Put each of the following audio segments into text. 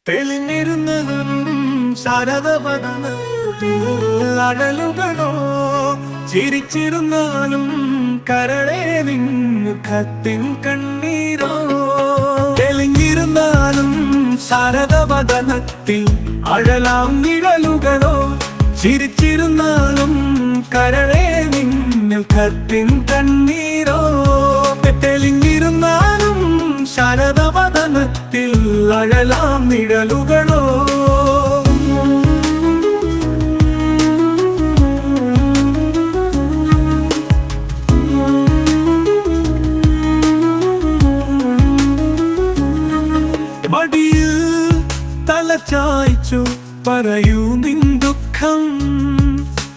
തെളിഞ്ഞിരുന്നതും ശരദപദനത്തിൽ അഴലുകളോ ചിരിച്ചിരുന്നാലും കരളെ നിന്നുഖത്തിൻ കണ്ണീരോ. തെളിഞ്ഞിരുന്നാലും ശരദപദനത്തിൽ അഴലാം നിഴലുകളോ ചിരിച്ചിരുന്നാലും കരളെ നിന്നുഖത്തിൻ കണ്ണീരോ. തെളിഞ്ഞിരുന്നാലും ശരദപദനത്തിൽ അഴലാം നിഴലുകളോ. മടിയിൽ തലചായ്ച്ചു പറയൂ നിൻ ദുഃഖം,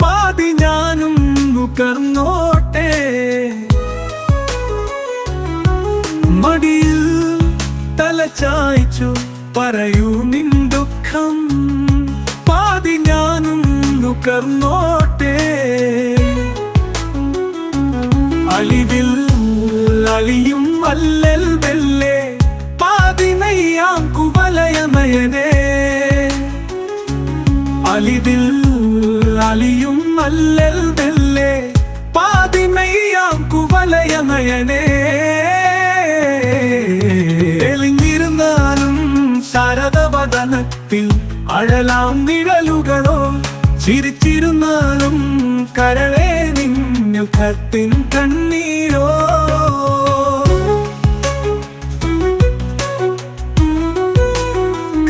പാതി ഞാനും നുകർന്നോട്ടെ. മടിയിൽ തലചായ്ച്ചു പറയൂ നിൻ ദുഃഖം, പാതി ഞാനും നുകർന്നോട്ടെ. അലിവിൽ അലിയും അല്ലൽ വെല്ലേ പാതിനയ്യാം കുവലയമയനേ. അലിവിൽ അലിയും അല്ലൽ വെല്ലേ പാതിനയ്യാം കുവലയമയനേ. തെളിഞ്ഞിരുന്നാലും ശരദപദനത്തിൽ അഴലാം നിഴലുകളോ ചിരിച്ചിരുന്നാലും കരളെ നിന്നുഖത്തിൻ കണ്ണീരോ.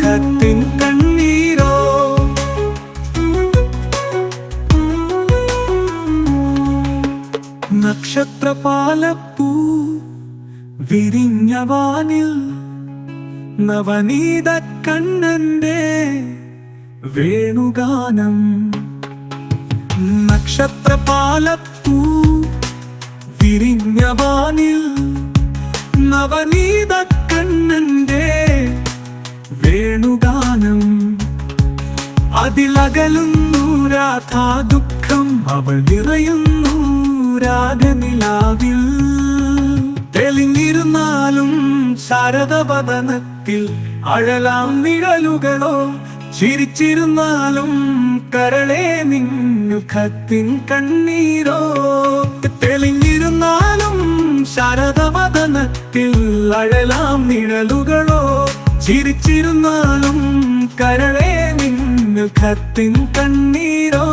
ഖത്തിൻ കണ്ണീരോ. നക്ഷത്രപാലപ്പൂ വിരിഞ്ഞ വാനിൽ നവനീത കണ്ണന്റെ വേണുഗാനം. നക്ഷത്രപാലപ്പൂ വിരിഞ്ഞ വാനിൽ നവനീത കണ്ണന്റെ വേണുഗാനം. അതിലകലുന്നു രാധാ ദുഃഖം, അവൾ നിറയുന്നു രാഗനിലാവിൽ. തെളിഞ്ഞിരുന്നാലും ശരദപദനത്തിൽ അഴലാം നിഴലുകളോ ചിരിച്ചിരുന്നാലും കരളെ നിന്നുഖത്തിൻ കണ്ണീരോ. തെളിഞ്ഞിരുന്നാലും ശരദപദനത്തിൽ അഴലാം നിഴലുകളോ ചിരിച്ചിരുന്നാലും കരളെ നിന്നുഖത്തിൻ കണ്ണീരോ.